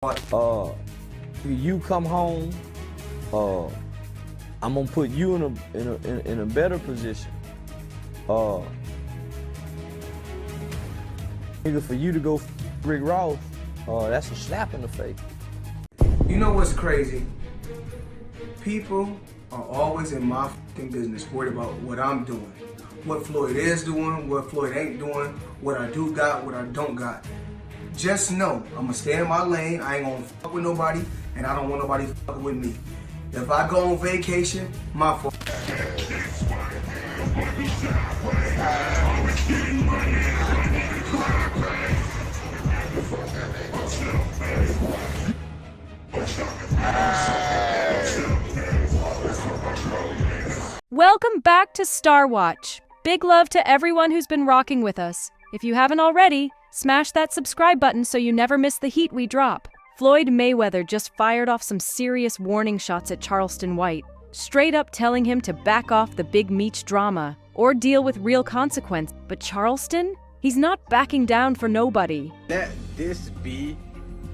You come home, I'm gonna put you in a better position. Nigga, for you to go Rick Ross, that's a slap in the face. You know what's crazy? People are always in my fucking business, worried about what I'm doing, what Floyd is doing, what Floyd ain't doing, what I do got, what I don't got. Just know, I'm gonna stay in my lane, I ain't gonna fuck with nobody, and I don't want nobody fucking with me. If I go on vacation, my fault. Welcome back to Star Watch. Big love to everyone who's been rocking with us. If you haven't already, smash that subscribe button so you never miss the heat we drop. Floyd Mayweather just fired off some serious warning shots at Charleston White, straight up telling him to back off the Big Meech drama or deal with real consequence. But Charleston? He's not backing down for nobody. Let this be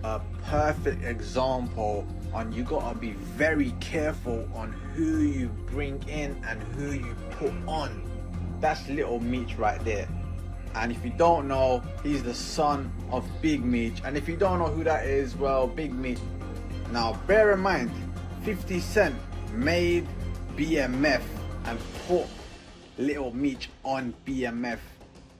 a perfect example on you gotta be very careful on who you bring in and who you put on. That's little Meech right there. And if you don't know, he's the son of Big Meech. And if you don't know who that is, well, Big Meech. Now bear in mind, 50 Cent made BMF and put little Meech on BMF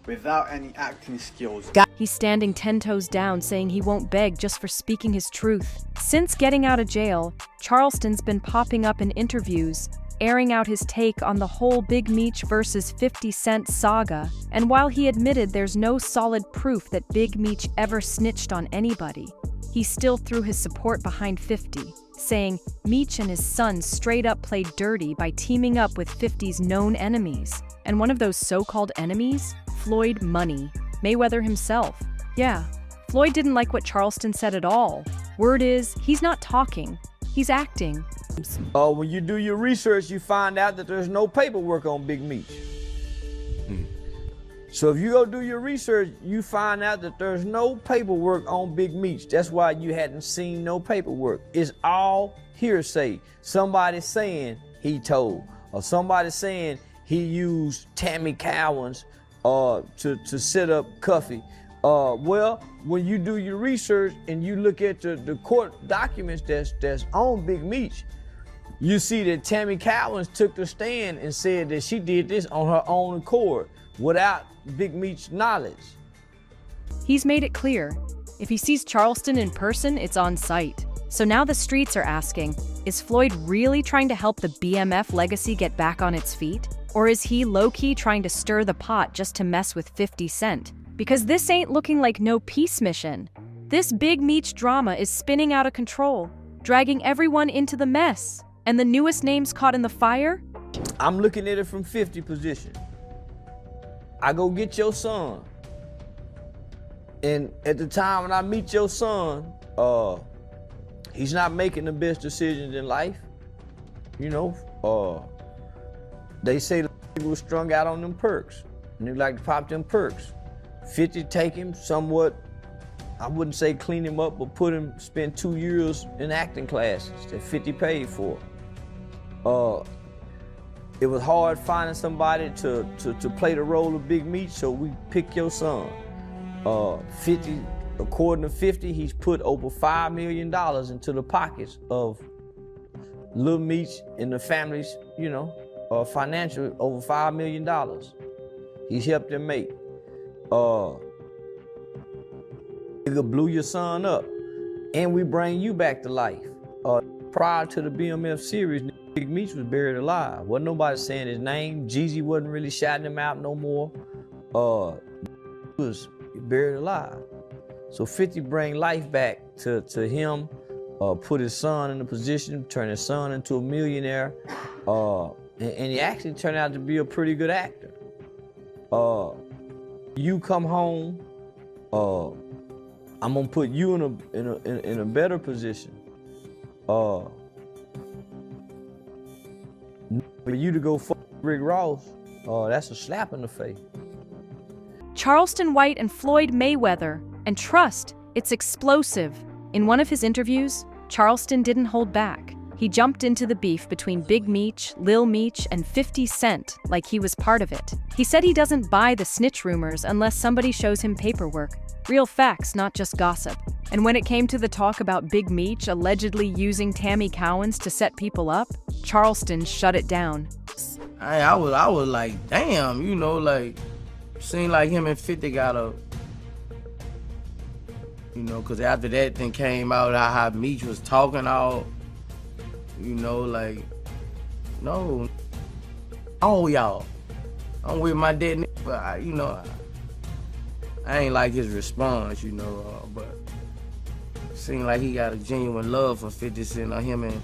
without any acting skills. He's standing 10 toes down, saying he won't beg just for speaking his truth. Since getting out of jail, Charleston's been popping up in interviews, airing out his take on the whole Big Meech versus 50 Cent saga. And while he admitted there's no solid proof that Big Meech ever snitched on anybody, he still threw his support behind 50, saying Meech and his son straight up played dirty by teaming up with 50's known enemies. And one of those so-called enemies? Floyd Money, Mayweather himself. Yeah, Floyd didn't like what Charleston said at all. Word is, he's not talking, he's acting. When you do your research, you find out that there's no paperwork on Big Meech. So if you go do your research, you find out that there's no paperwork on Big Meech. That's why you hadn't seen no paperwork. It's all hearsay. Somebody saying he told, or somebody saying he used Tammy Cowan's to set up Cuffy. Well, when you do your research and you look at the court documents that's on Big Meech, you see that Tammy Cowans took the stand and said that she did this on her own accord without Big Meech's knowledge. He's made it clear, if he sees Charleston in person, it's on sight. So now the streets are asking, is Floyd really trying to help the BMF legacy get back on its feet? Or is he low-key trying to stir the pot just to mess with 50 Cent? Because this ain't looking like no peace mission. This Big Meech drama is spinning out of control, dragging everyone into the mess. And the newest names caught in the fire? I'm looking at it from 50 position. I go get your son. And at the time when I meet your son, he's not making the best decisions in life. You know, they say the nigga was strung out on them perks. And they like to pop them perks. 50 take him somewhat, I wouldn't say clean him up, but spend 2 years in acting classes that 50 paid for. It was hard finding somebody to play the role of Big Meech, so we pick your son. 50, according to 50, he's put over $5 million into the pockets of Lil Meech and the families, you know, financial, over $5 million. He's helped them make. Nigga blew your son up, and we bring you back to life. Prior to the BMF series, Big Meech was buried alive. Wasn't nobody saying his name. Jeezy wasn't really shouting him out no more. He was buried alive. So 50 bring life back to him, put his son in a position, turn his son into a millionaire, and he actually turned out to be a pretty good actor. You come home, I'm gonna put you in a better position. For you to go fuck Rick Ross, that's a slap in the face. Charleston White and Floyd Mayweather, and trust, it's explosive. In one of his interviews, Charleston didn't hold back. He jumped into the beef between Big Meech, Lil Meech, and 50 Cent like he was part of it. He said he doesn't buy the snitch rumors unless somebody shows him paperwork. Real facts, not just gossip. And when it came to the talk about Big Meech allegedly using Tammy Cowens to set people up, Charleston shut it down. I was like, damn, you know, like, seemed like him and 50 got a, you know, because after that thing came out, how Meech was talking all, you know, like, no, all y'all. I'm with my dead nigga, but you know, I ain't like his response, you know, but it seemed like he got a genuine love for 50 Cent on him, and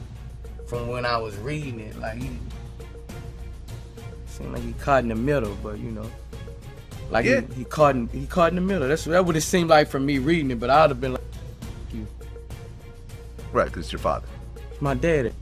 from when I was reading it, like he seemed like he caught in the middle, but you know, like Yeah. he caught in the middle. That's what it seemed like from me reading it, but I'd have been like, you. Right, because it's your father. My daddy.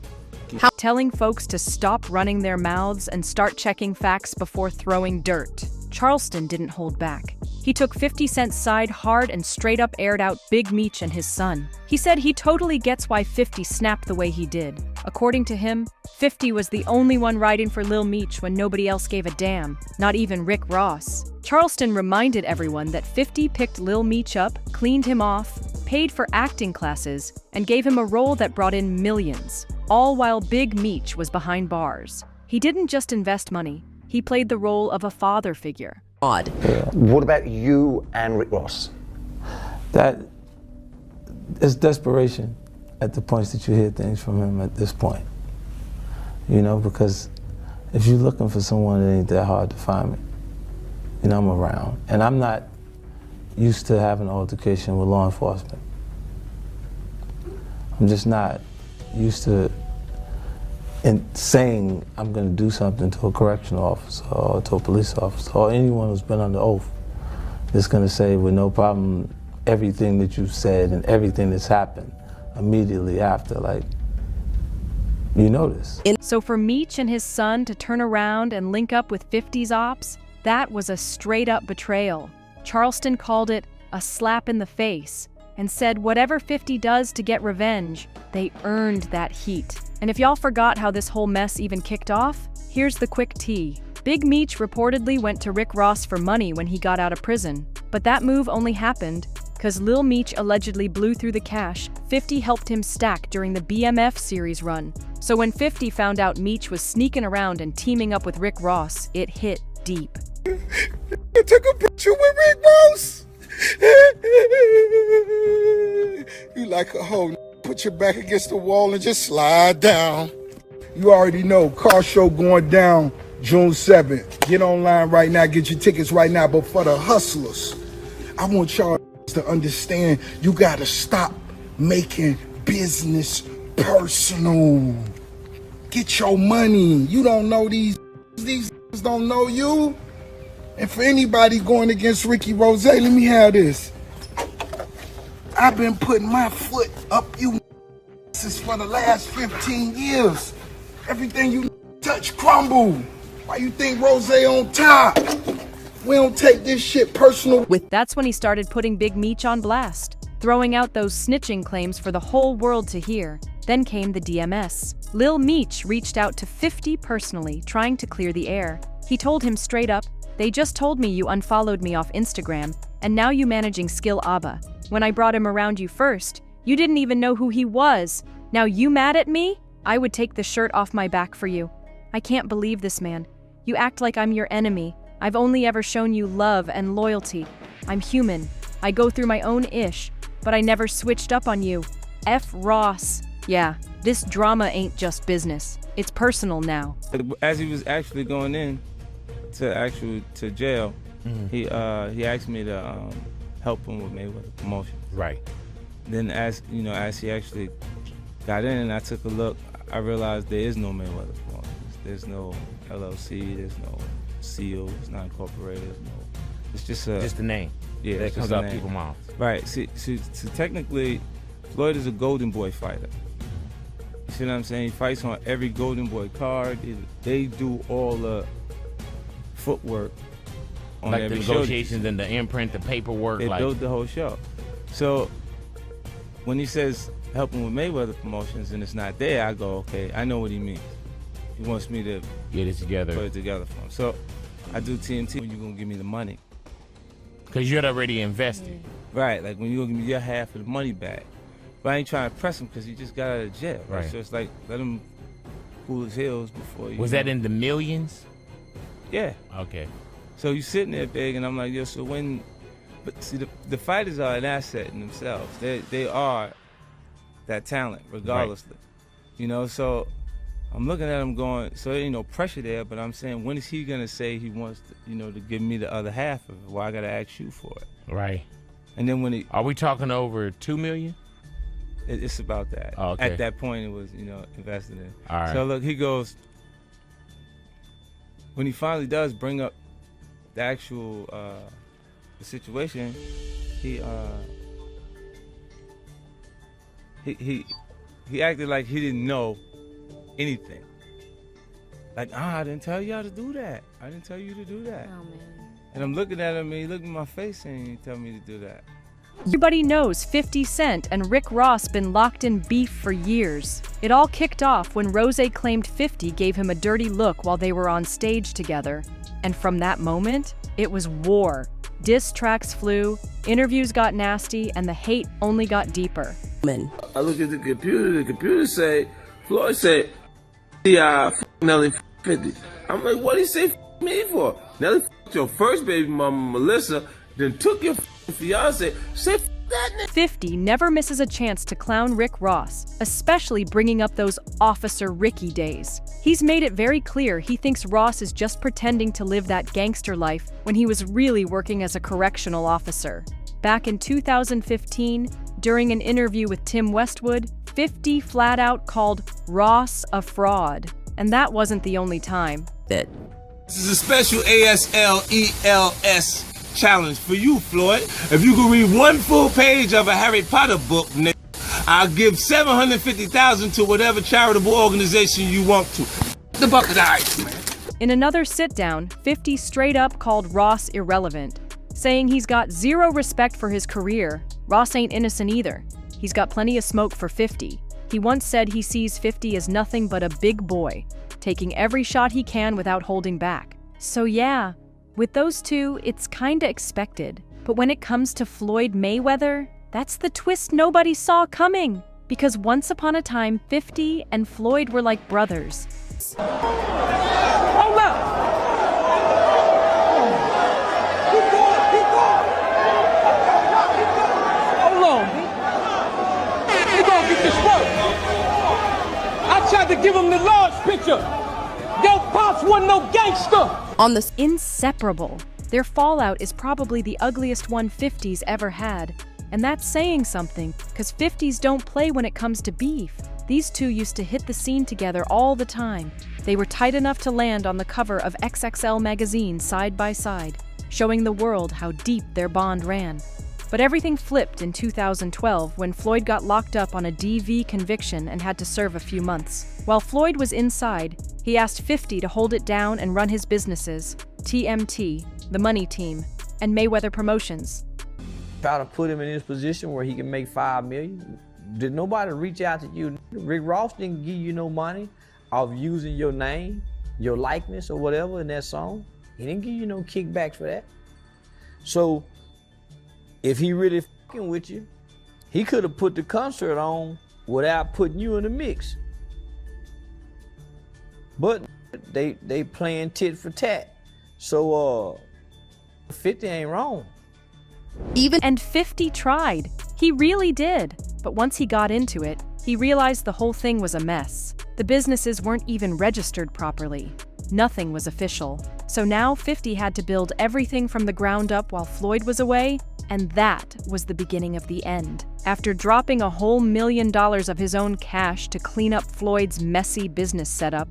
Telling folks to stop running their mouths and start checking facts before throwing dirt. Charleston didn't hold back. He took 50 Cent's side hard and straight up aired out Big Meech and his son. He said he totally gets why 50 snapped the way he did. According to him, 50 was the only one riding for Lil Meech when nobody else gave a damn, not even Rick Ross. Charleston reminded everyone that 50 picked Lil Meech up, cleaned him off, paid for acting classes, and gave him a role that brought in millions, all while Big Meech was behind bars. He didn't just invest money, he played the role of a father figure. Odd. What about you and Rick Ross? That is desperation at the points that you hear things from him at this point. You know, because if you're looking for someone, it ain't that hard to find me. You know, I'm around. And I'm not used to having an altercation with law enforcement. I'm just not used to saying I'm going to do something to a correctional officer or to a police officer or anyone who's been under oath that's going to say with no problem everything that you've said and everything that's happened immediately after. Like, you know this. So for Meech and his son to turn around and link up with 50's ops, that was a straight-up betrayal. Charleston called it a slap in the face and said whatever 50 does to get revenge, they earned that heat. And if y'all forgot how this whole mess even kicked off, here's the quick tea. Big Meech reportedly went to Rick Ross for money when he got out of prison. But that move only happened because Lil Meech allegedly blew through the cash 50 helped him stack during the BMF series run. So when 50 found out Meech was sneaking around and teaming up with Rick Ross, it hit deep. I took a picture with Rick Ross. You like a hoe. Put your back against the wall and just slide down. You already know, car show going down June 7th. Get online right now, get your tickets right now. But for the hustlers, I want y'all to understand you gotta stop making business personal. Get your money. You don't know these don't know you. And for anybody going against Ricky Rose, let me have this. I've been putting my foot up you for the last 15 years. Everything you touch crumble. Why you think Rose on top? We don't take this shit personal. That's when he started putting Big Meech on blast, throwing out those snitching claims for the whole world to hear. Then came the DMS. Lil Meech reached out to 50 personally, trying to clear the air. He told him straight up, "They just told me you unfollowed me off Instagram, and now you managing Skill Abba. When I brought him around you first, you didn't even know who he was. Now you mad at me? I would take the shirt off my back for you. I can't believe this, man. You act like I'm your enemy. I've only ever shown you love and loyalty. I'm human. I go through my own ish, but I never switched up on you. F. Ross. Yeah, this drama ain't just business. It's personal now." As he was actually going in to jail, he asked me to help him with Mayweather promotion. Right. Then as he actually got in and I took a look, I realized there is no Mayweather promotions. There's no LLC, there's no seal, it's not incorporated, it's just the name. Yeah, that comes out people's mouths. Right. See, technically, Floyd is a Golden Boy fighter. You see what I'm saying? He fights on every Golden Boy card. They do all the footwork on like every the show. negotiations and the imprint, the paperwork. They built the whole show. So when he says helping with Mayweather promotions and it's not there, I go, okay, I know what he means. He wants me to get it together. Put it together for him. So I do TNT when you're gonna give me the money. Because you're already invested. Right, like when you're gonna give me your half of the money back. But I ain't trying to press him because he just got out of jail. Right. So it's like, let him cool his heels before you. Was that in the millions? Yeah. Okay. So you sitting there big, and I'm like, yo, so when, but see, the fighters are an asset in themselves. They are that talent, regardlessly. Right. You know, so I'm looking at him going, so there ain't no pressure there, but I'm saying, when is he gonna say he wants to, you know, to give me the other half of it? Well, I gotta ask you for it. Right. And then when he, are we talking over $2 million? It's about that. Oh, okay. At that point, it was, you know, invested in. All right. So look, he goes, when he does bring up the actual the situation, he acted like he didn't know anything. Like, I didn't tell y'all to do that. I didn't tell you to do that. Oh, man. And I'm looking at him, and he looked in my face and he told me to do that. Everybody knows 50 Cent and Rick Ross been locked in beef for years. It all kicked off when Rose claimed 50 gave him a dirty look while they were on stage together. And from that moment, it was war. Diss tracks flew, interviews got nasty, and the hate only got deeper. I look at the computer say, Floyd said, yeah, Nelly 50. I'm like, what did he say me for? Nelly your first baby mama, Melissa, then took your fiance, said that nigga. 50 never misses a chance to clown Rick Ross, especially bringing up those Officer Ricky days. He's made it very clear he thinks Ross is just pretending to live that gangster life when he was really working as a correctional officer. Back in 2015, during an interview with Tim Westwood, 50 flat out called Ross a fraud. And that wasn't the only time. This is a special ASLELS challenge for you, Floyd. If you can read one full page of a Harry Potter book, nigga, I'll give $750,000 to whatever charitable organization you want to. The bucket of ice, man. In another sit-down, 50 straight up called Ross irrelevant, saying he's got zero respect for his career. Ross ain't innocent either. He's got plenty of smoke for 50. He once said he sees 50 as nothing but a big boy, taking every shot he can without holding back. So yeah, with those two, it's kinda expected. But when it comes to Floyd Mayweather, that's the twist nobody saw coming. Because once upon a time, 50 and Floyd were like brothers. Hold up! Keep going! Hold on, they gonna get this work. I tried to give him the large picture. Yo, Pops wasn't no gangster. On this inseparable, their fallout is probably the ugliest one 50's ever had. And that's saying something, because 50's don't play when it comes to beef. These two used to hit the scene together all the time. They were tight enough to land on the cover of XXL magazine side by side, showing the world how deep their bond ran. But everything flipped in 2012 when Floyd got locked up on a DV conviction and had to serve a few months. While Floyd was inside, he asked 50 to hold it down and run his businesses, TMT, the Money Team, and Mayweather Promotions. Try to put him in his position where he can make $5 million. Did nobody reach out to you? Rick Ross didn't give you no money off using your name, your likeness or whatever in that song. He didn't give you no kickbacks for that. So if he really fucking with you, he could have put the concert on without putting you in the mix. But they playing tit for tat. So 50 ain't wrong. And 50 tried. He really did. But once he got into it, he realized the whole thing was a mess. The businesses weren't even registered properly. Nothing was official. So now 50 had to build everything from the ground up while Floyd was away, and that was the beginning of the end. After dropping a whole $1 million of his own cash to clean up Floyd's messy business setup,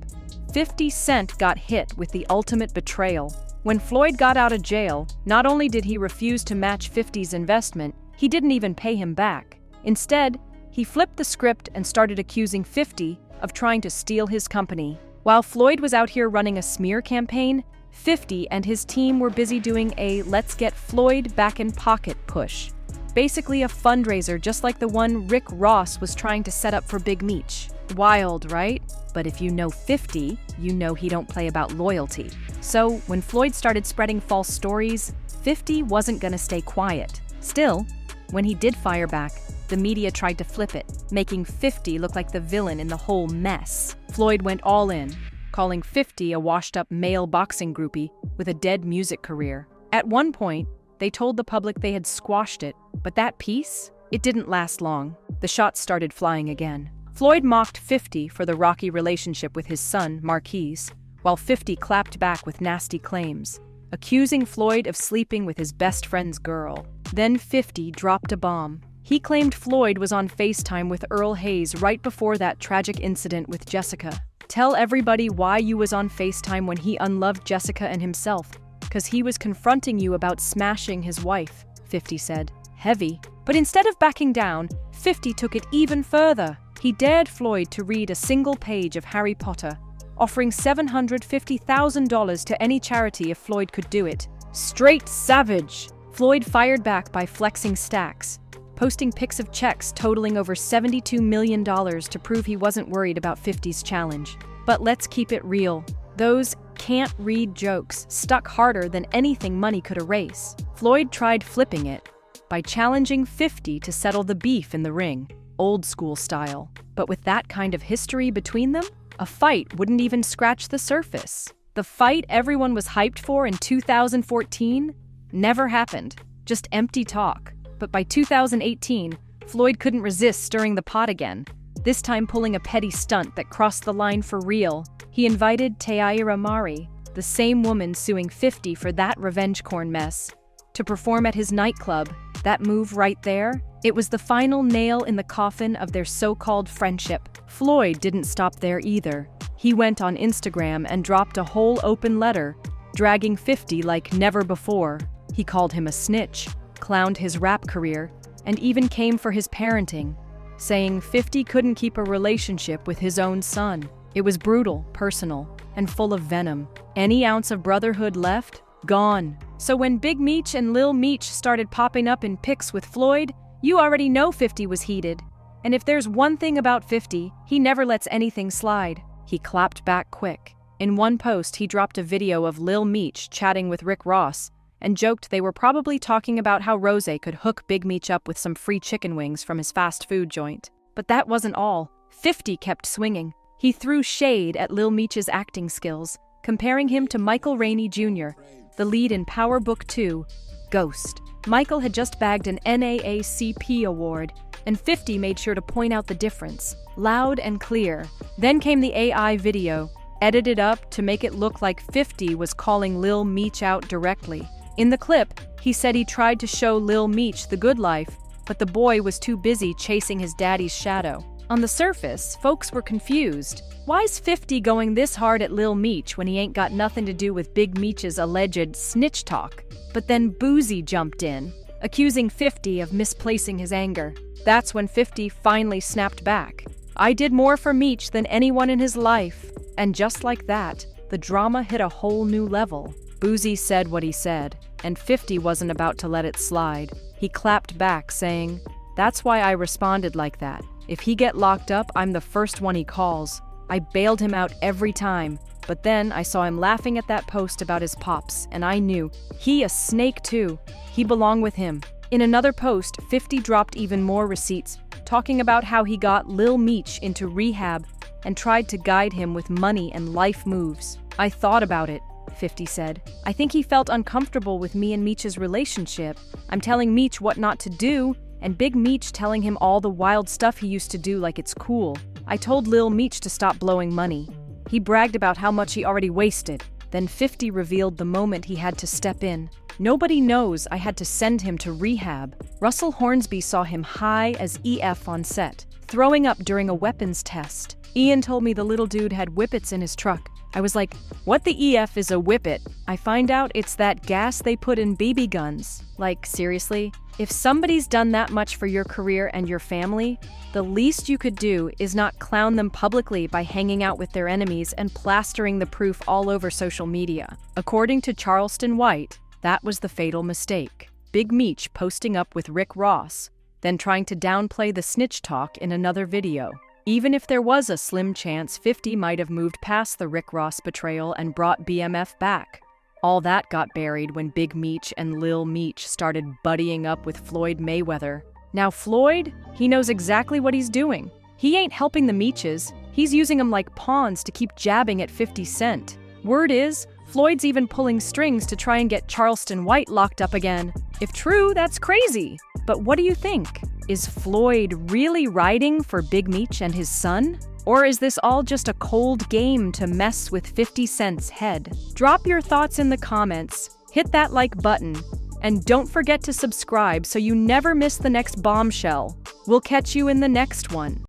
50 Cent got hit with the ultimate betrayal. When Floyd got out of jail, not only did he refuse to match 50's investment, he didn't even pay him back. Instead, he flipped the script and started accusing 50 of trying to steal his company. While Floyd was out here running a smear campaign, 50 and his team were busy doing a let's get Floyd back in pocket push. Basically a fundraiser just like the one Rick Ross was trying to set up for Big Meech. Wild, right? But if you know 50, you know he don't play about loyalty. So when Floyd started spreading false stories, 50 wasn't gonna stay quiet. Still, when he did fire back, the media tried to flip it, making 50 look like the villain in the whole mess. Floyd went all in, calling 50 a washed-up male boxing groupie with a dead music career. At one point, they told the public they had squashed it, but that peace, it didn't last long. The shots started flying again. Floyd mocked 50 for the rocky relationship with his son, Marquise, while 50 clapped back with nasty claims, accusing Floyd of sleeping with his best friend's girl. Then 50 dropped a bomb. He claimed Floyd was on FaceTime with Earl Hayes right before that tragic incident with Jessica. Tell everybody why you was on FaceTime when he unloved Jessica and himself, because he was confronting you about smashing his wife, 50 said. Heavy. But instead of backing down, 50 took it even further. He dared Floyd to read a single page of Harry Potter, offering $750,000 to any charity if Floyd could do it. Straight savage! Floyd fired back by flexing stacks, posting pics of checks totaling over $72 million to prove he wasn't worried about 50's challenge. But let's keep it real. Those can't-read jokes stuck harder than anything money could erase. Floyd tried flipping it by challenging 50 to settle the beef in the ring, old-school style. But with that kind of history between them, a fight wouldn't even scratch the surface. The fight everyone was hyped for in 2014 never happened, just empty talk. But by 2018, Floyd couldn't resist stirring the pot again, this time pulling a petty stunt that crossed the line for real. He invited Taira Mari, the same woman suing 50 for that revenge corn mess, to perform at his nightclub. That move right there, it was the final nail in the coffin of their so-called friendship. Floyd didn't stop there either. He went on Instagram and dropped a whole open letter, dragging 50 like never before. He called him a snitch, clowned his rap career, and even came for his parenting, saying 50 couldn't keep a relationship with his own son. It was brutal, personal, and full of venom. Any ounce of brotherhood left? Gone. So when Big Meech and Lil Meech started popping up in pics with Floyd, you already know 50 was heated. And if there's one thing about 50, he never lets anything slide. He clapped back quick. In one post, he dropped a video of Lil Meech chatting with Rick Ross and joked they were probably talking about how Rose could hook Big Meech up with some free chicken wings from his fast food joint. But that wasn't all. 50 kept swinging. He threw shade at Lil Meech's acting skills, comparing him to Michael Rainey Jr., the lead in Power Book 2, Ghost. Michael had just bagged an NAACP award, and 50 made sure to point out the difference, loud and clear. Then came the AI video, edited up to make it look like 50 was calling Lil Meech out directly. In the clip, he said he tried to show Lil Meech the good life, but the boy was too busy chasing his daddy's shadow. On the surface, folks were confused. Why's 50 going this hard at Lil Meech when he ain't got nothing to do with Big Meech's alleged snitch talk? But then Boozy jumped in, accusing 50 of misplacing his anger. That's when 50 finally snapped back. I did more for Meech than anyone in his life. And just like that, the drama hit a whole new level. Boozy said what he said, and 50 wasn't about to let it slide. He clapped back, saying, "That's why I responded like that. If he get locked up, I'm the first one he calls. I bailed him out every time, but then I saw him laughing at that post about his pops, and I knew, he a snake too. He belong with him." In another post, 50 dropped even more receipts, talking about how he got Lil Meech into rehab and tried to guide him with money and life moves. "I thought about it," 50 said. "I think he felt uncomfortable with me and Meech's relationship. I'm telling Meech what not to do, and Big Meech telling him all the wild stuff he used to do like it's cool. I told Lil Meech to stop blowing money. He bragged about how much he already wasted. Then 50 revealed the moment he had to step in. Nobody knows I had to send him to rehab. Russell Hornsby saw him high as EF on set, throwing up during a weapons test. Ian told me the little dude had whippets in his truck. I was like, what the EF is a whippet? I find out it's that gas they put in BB guns. Like, seriously? If somebody's done that much for your career and your family, the least you could do is not clown them publicly by hanging out with their enemies and plastering the proof all over social media. According to Charleston White, that was the fatal mistake. Big Meech posting up with Rick Ross, then trying to downplay the snitch talk in another video. Even if there was a slim chance 50 might have moved past the Rick Ross betrayal and brought BMF back. All that got buried when Big Meech and Lil Meech started buddying up with Floyd Mayweather. Now Floyd, he knows exactly what he's doing. He ain't helping the Meeches, he's using them like pawns to keep jabbing at 50 Cent. Word is, Floyd's even pulling strings to try and get Charleston White locked up again. If true, that's crazy. But what do you think? Is Floyd really riding for Big Meech and his son? Or is this all just a cold game to mess with 50 Cent's head? Drop your thoughts in the comments, hit that like button, and don't forget to subscribe so you never miss the next bombshell. We'll catch you in the next one.